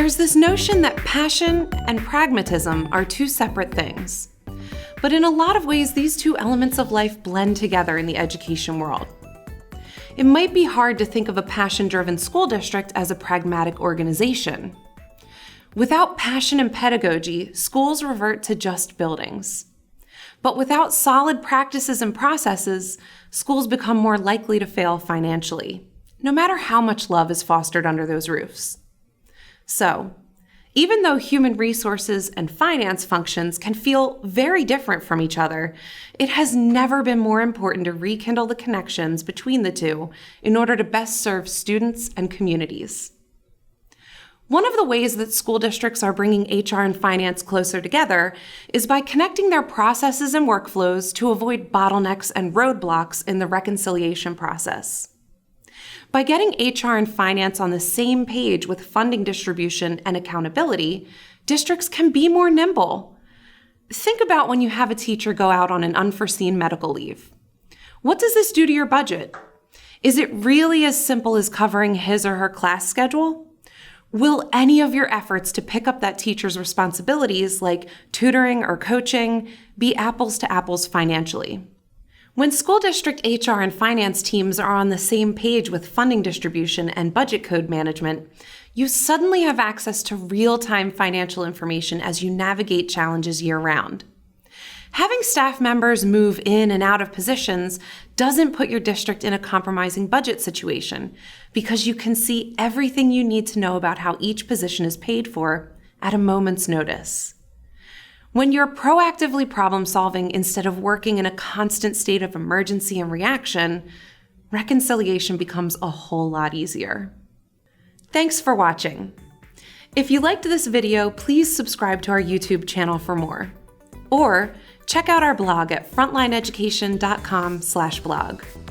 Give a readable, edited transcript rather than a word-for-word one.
There's this notion that passion and pragmatism are two separate things. But in a lot of ways, these two elements of life blend together in the education world. It might be hard to think of a passion-driven school district as a pragmatic organization. Without passion and pedagogy, schools revert to just buildings. But without solid practices and processes, schools become more likely to fail financially, no matter how much love is fostered under those roofs. So, even though human resources and finance functions can feel very different from each other, it has never been more important to rekindle the connections between the two in order to best serve students and communities. One of the ways that school districts are bringing HR and finance closer together is by connecting their processes and workflows to avoid bottlenecks and roadblocks in the reconciliation process. By getting HR and finance on the same page with funding distribution and accountability, districts can be more nimble. Think about when you have a teacher go out on an unforeseen medical leave. What does this do to your budget? Is it really as simple as covering his or her class schedule? Will any of your efforts to pick up that teacher's responsibilities, like tutoring or coaching, be apples to apples financially? When school district HR and finance teams are on the same page with funding distribution and budget code management, you suddenly have access to real-time financial information as you navigate challenges year-round. Having staff members move in and out of positions doesn't put your district in a compromising budget situation because you can see everything you need to know about how each position is paid for at a moment's notice. When you're proactively problem-solving instead of working in a constant state of emergency and reaction, reconciliation becomes a whole lot easier. Thanks for watching. If you liked this video, please subscribe to our YouTube channel for more. Or check out our blog at frontlineeducation.com/blog.